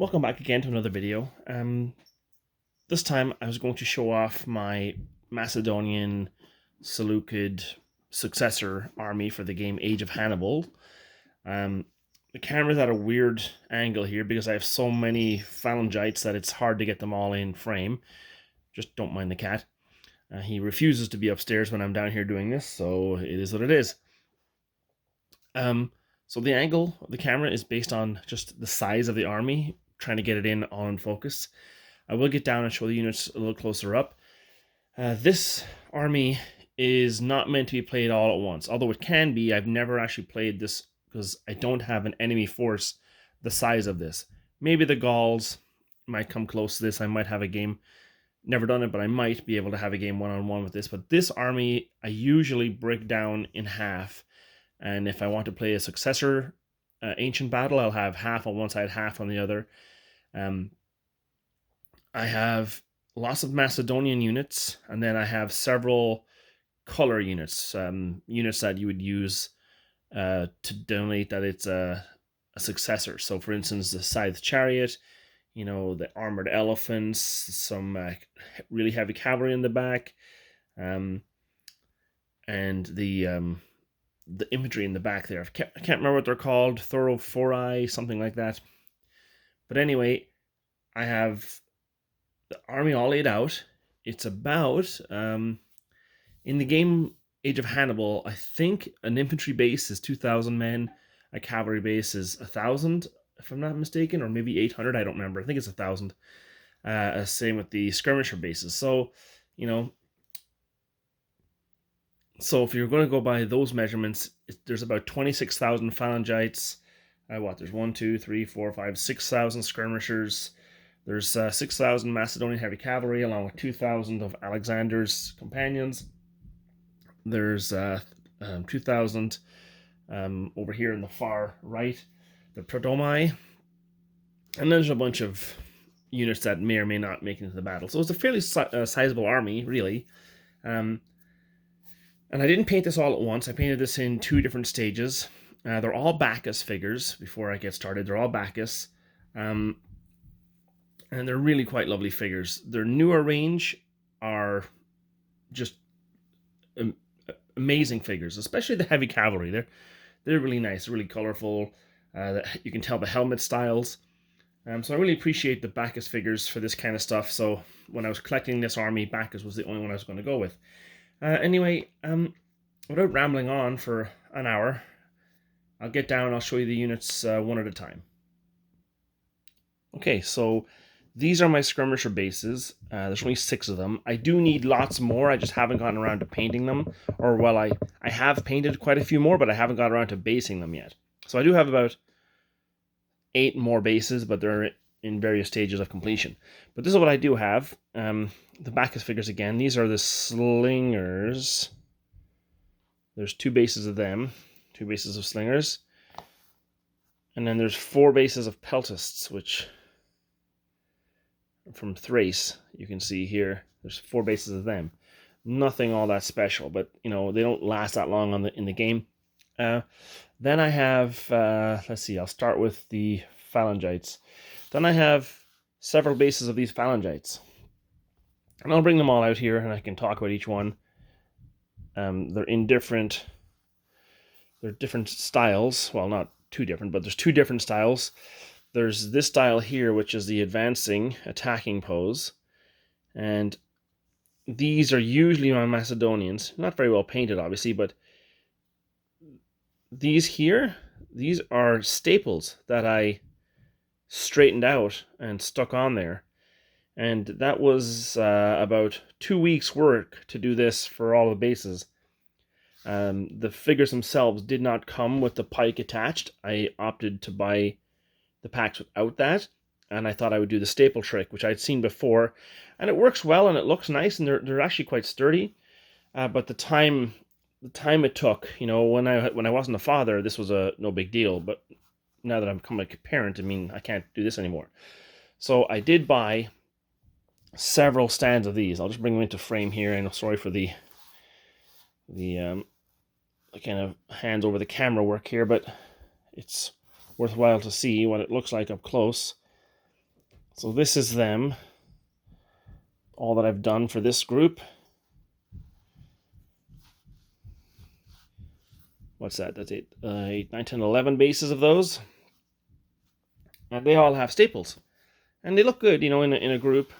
Welcome back again to another video. This time I was going to show off my Macedonian Seleucid successor army for the game Age of Hannibal. The camera's at a weird angle here because I have so many Phalangites that it's hard to get them all in frame. Just don't mind the cat. He refuses to be upstairs when I'm down here doing this, so it is what it is. So the angle of the camera is based on just the size of the army, trying to get it in all in focus. I will get down and show the units a little closer up. This army is not meant to be played all at once, although it can be. I've never actually played this because I don't have an enemy force the size of this. Maybe the Gauls might come close to this. I might have a game. Never done it, but I might be able to have a game one-on-one with this. But this army, I usually break down in half. And if I want to play a successor ancient battle, I'll have half on one side, half on the other. I have lots of Macedonian units, and then I have several color units, units that you would use to denote that it's a successor. So, for instance, the Scythe Chariot, the armored elephants, some really heavy cavalry in the back, and the infantry in the back there. I can't remember what they're called, Thorophorai, something like that. But anyway, I have the army all laid out. It's about, in the game Age of Hannibal, I think an infantry base is 2,000 men, a cavalry base is 1,000, if I'm not mistaken, or maybe 800, I don't remember. I think it's 1,000. Same with the skirmisher bases. So, So if you're going to go by those measurements, there's about 26,000 Phalangites. There's 1, 2, 3, 4, 5, 6,000 skirmishers. There's 6,000 Macedonian heavy cavalry, along with 2,000 of Alexander's companions. There's 2,000 over here in the far right, the Prodomai. And there's a bunch of units that may or may not make it into the battle. So it's a fairly sizable army, really. And I didn't paint this all at once. I painted this in 2 different stages. They're all Bacchus figures before I get started. They're all Bacchus. And they're really quite lovely figures. Their newer range are just amazing figures, especially the heavy cavalry. They're really nice, really colorful. You can tell the helmet styles. So I really appreciate the Bacchus figures for this kind of stuff. So when I was collecting this army, Bacchus was the only one I was going to go with. Anyway, without rambling on for an hour, I'll get down, I'll show you the units one at a time. Okay, so these are my skirmisher bases. There's only 6 of them. I do need lots more, I just haven't gotten around to painting them. Or, well, I have painted quite a few more, but I haven't got around to basing them yet. So I do have about 8 more bases, but they're in various stages of completion. But this is what I do have. The Bacchus figures again. These are the slingers. There's 2 bases of them. 2 bases of slingers. And then there's 4 bases of peltasts, which from Thrace, you can see here. There's 4 bases of them. Nothing all that special, but they don't last that long in the game. Then I have, let's see, I'll start with the Phalangites. Then I have several bases of these Phalangites. And I'll bring them all out here and I can talk about each one. They're different styles. Well, not too different, but there's 2 different styles. There's this style here, which is the advancing, attacking pose. And these are usually my Macedonians. Not very well painted, obviously, but these are staples that I straightened out and stuck on there. And that was about 2 weeks work to do this for all the bases. The figures themselves did not come with the pike attached. I opted to buy the packs without that, and I thought I would do the staple trick, which I'd seen before, and it works well and it looks nice, and they're actually quite sturdy. But the time it took, when I wasn't a father, this was no big deal. But now that I'm becoming a parent, I can't do this anymore. So I did buy several stands of these. I'll just bring them into frame here, and sorry for the kind of hands over the camera work here, but it's worthwhile to see what it looks like up close. So this is them, all that I've done for this group. What's that? That's 8, 9, 10, 11 bases of those. And they all have staples. And they look good, in a group.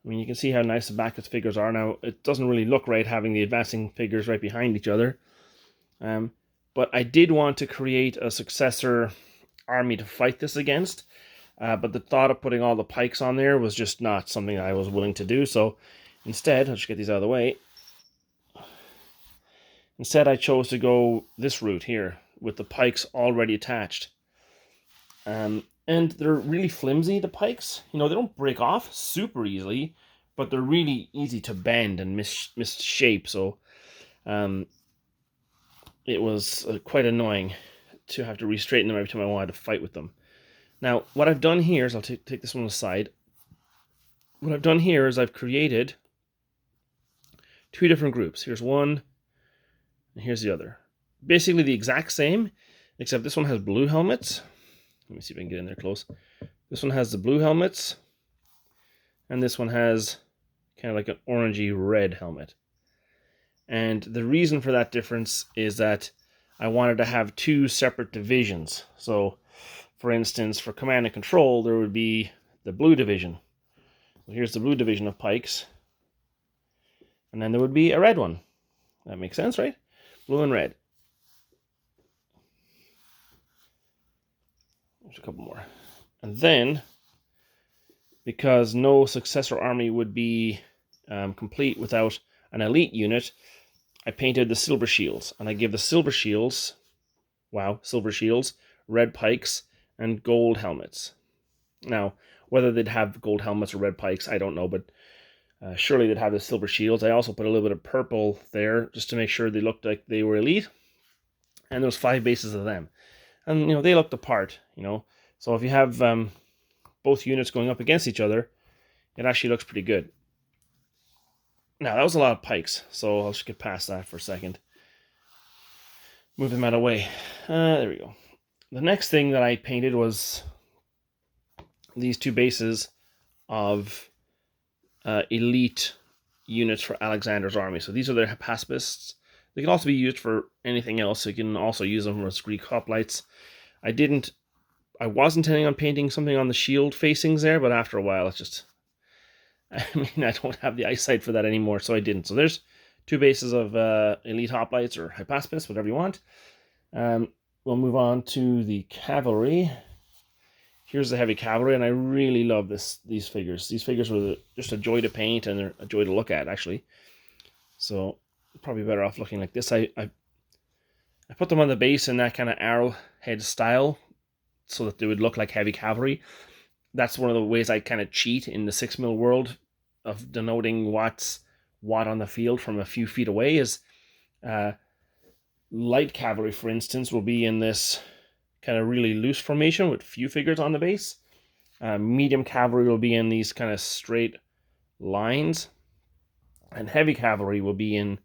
I mean, you can see how nice the backwards figures are. Now, it doesn't really look right having the advancing figures right behind each other. But I did want to create a successor army to fight this against. But the thought of putting all the pikes on there was just not something I was willing to do. So instead, I'll just get these out of the way. Instead, I chose to go this route here with the pikes already attached. And they're really flimsy, the pikes. They don't break off super easily, but they're really easy to bend and misshape. So it was quite annoying to have to re-straighten them every time I wanted to fight with them. Now, what I've done here is, I'll take this one aside. What I've done here is I've created 2 different groups. Here's one, and here's the other. Basically the exact same, except this one has blue helmets. Let me see if I can get in there close. This one has the blue helmets, and this one has kind of like an orangey red helmet. And the reason for that difference is that I wanted to have 2 separate divisions. So, for instance, for command and control, there would be the blue division. So here's the blue division of pikes. And then there would be a red one. That makes sense, right? Blue and red. There's a couple more. And then, because no successor army would be complete without an elite unit, I painted the silver shields. And I give the silver shields, red pikes, and gold helmets. Now, whether they'd have gold helmets or red pikes, I don't know, but surely they'd have the silver shields. I also put a little bit of purple there just to make sure they looked like they were elite. And there's 5 bases of them. And, they looked the part, So if you have both units going up against each other, it actually looks pretty good. Now, that was a lot of pikes, so I'll just get past that for a second. Move them out of the way. There we go. The next thing that I painted was these 2 bases of elite units for Alexander's army. So these are their pacifists. They can also be used for anything else. So you can also use them as Greek hoplites. I was intending on painting something on the shield facings there, but after a while it's just, I don't have the eyesight for that anymore, so I didn't. So there's 2 bases of elite hoplites or hypaspists, whatever you want. We'll move on to the cavalry. Here's the heavy cavalry, and I really love these figures. These figures were just a joy to paint, and they're a joy to look at, actually. So probably better off looking like this. I put them on the base in that kind of arrowhead style so that they would look like heavy cavalry. That's one of the ways I kind of cheat in the 6mm world of denoting what's what on the field from a few feet away. Is light cavalry, for instance, will be in this kind of really loose formation with few figures on the base. Medium cavalry will be in these kind of straight lines. And heavy cavalry will be in,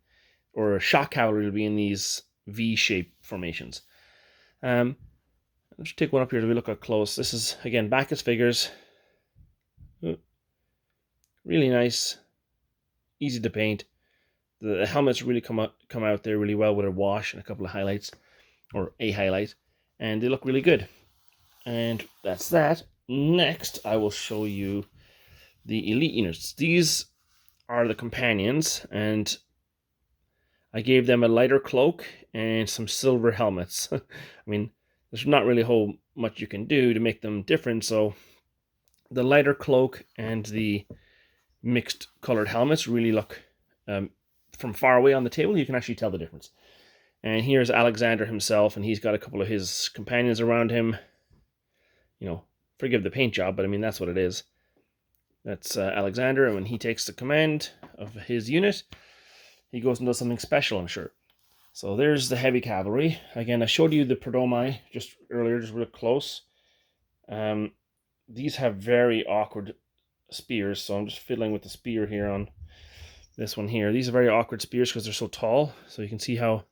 or shock cavalry will be in these V-shaped formations. Let's take one up here to look up close. This is, again, Bacchus figures. Really nice. Easy to paint. The helmets really come out there really well with a wash and a couple of highlights, or a highlight. And they look really good. And that's that. Next, I will show you the elite units. These are the companions, and I gave them a lighter cloak and some silver helmets. I mean, there's not really a whole much you can do to make them different, so the lighter cloak and the mixed colored helmets really look, from far away on the table, you can actually tell the difference. And here's Alexander himself, and he's got a couple of his companions around him. Forgive the paint job, but I mean, that's what it is. That's Alexander, and when he takes the command of his unit, he goes and does something special, I'm sure. So there's the heavy cavalry. Again, I showed you the Prodomai just earlier, just real close. These have very awkward spears, so I'm just fiddling with the spear here on this one here. These are very awkward spears because they're so tall, so you can see how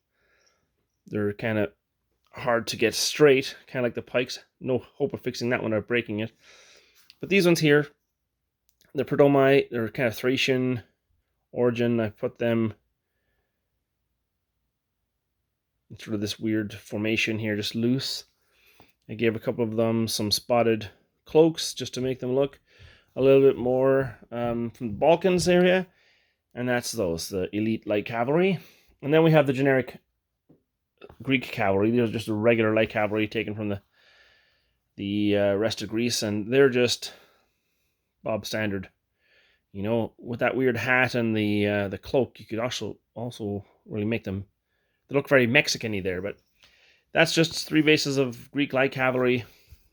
they're kind of hard to get straight, kind of like the pikes. No hope of fixing that one or breaking it. But these ones here, they're Perdomite, they're kind of Thracian origin. I put them in sort of this weird formation here, just loose. I gave a couple of them some spotted cloaks just to make them look a little bit more from the Balkans area. And that's those, the elite light cavalry. And then we have the generic Greek cavalry. These are just a regular light cavalry taken from the rest of Greece, and they're just Bob standard. You know, with that weird hat and the cloak, you could also really make them. They look very Mexican-y there, but that's just 3 bases of Greek light cavalry,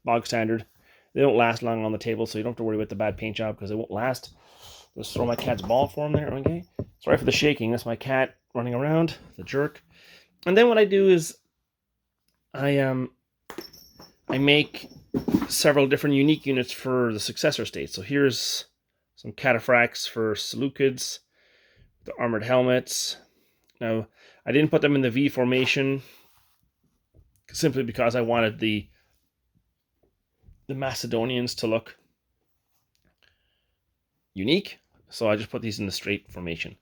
bog standard. They don't last long on the table, so you don't have to worry about the bad paint job because they won't last. Let's throw my cat's ball for him there, okay? Sorry for the shaking. That's my cat running around, the jerk. And then what I do is I make several different unique units for the successor states. So here's some cataphracts for Seleucids, the armored helmets. Now, I didn't put them in the V formation simply because I wanted the Macedonians to look unique. So I just put these in the straight formation.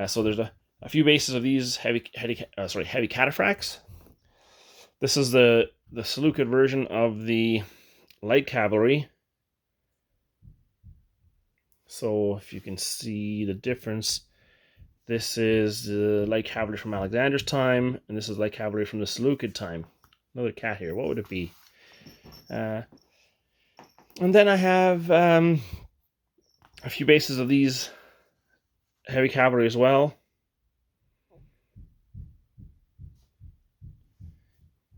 So there's a few bases of these heavy cataphracts. This is the Seleucid version of the light cavalry. So if you can see the difference, this is the light cavalry from Alexander's time, and this is light cavalry from the Seleucid time. Another cat here. What would it be? And then I have a few bases of these heavy cavalry as well.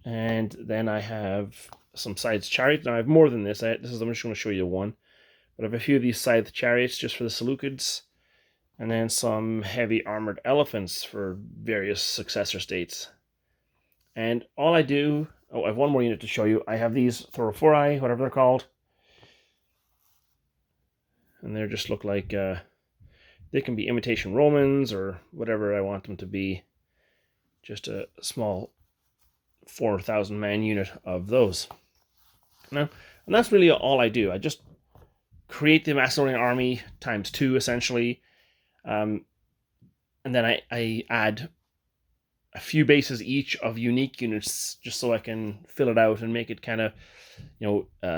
And then I have some scythe chariots. Now I have more than this. I'm just going to show you one. But I have a few of these scythe chariots just for the Seleucids. And then some heavy armored elephants for various successor states. And all I do... Oh, I have one more unit to show you. I have these Thorophori, whatever they're called. And they just look like... they can be imitation Romans or whatever I want them to be. Just a small 4,000 man unit of those. Now, and that's really all I do. I just create the Macedonian army times 2 essentially, and then I add a few bases each of unique units just so I can fill it out and make it kind of,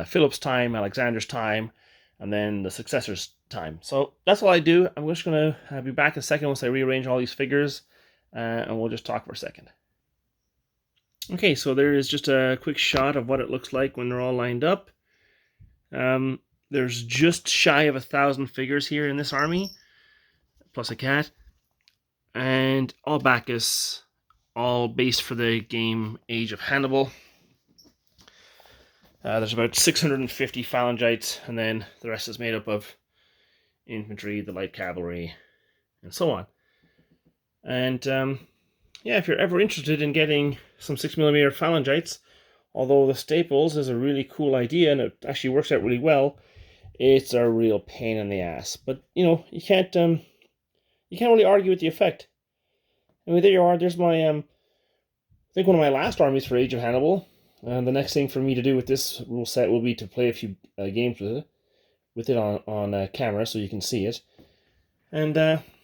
Philip's time, Alexander's time, and then the successors' time. So that's all I do. I'm just going to be back in a second once I rearrange all these figures, and we'll just talk for a second. Okay, so there is just a quick shot of what it looks like when they're all lined up. There's just shy of 1,000 figures here in this army, plus a cat. And all Bacchus, all based for the game Age of Hannibal. There's about 650 Phalangites, and then the rest is made up of infantry, the light cavalry, and so on. And yeah, if you're ever interested in getting some 6mm Phalangites, although the staples is a really cool idea and it actually works out really well, it's a real pain in the ass. But you can't really argue with the effect. I mean, there you are. There's my I think one of my last armies for Age of Hannibal. And the next thing for me to do with this rule set will be to play a few games with it on camera so you can see it. And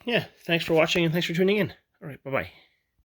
yeah, thanks for watching and thanks for tuning in. All right, bye-bye.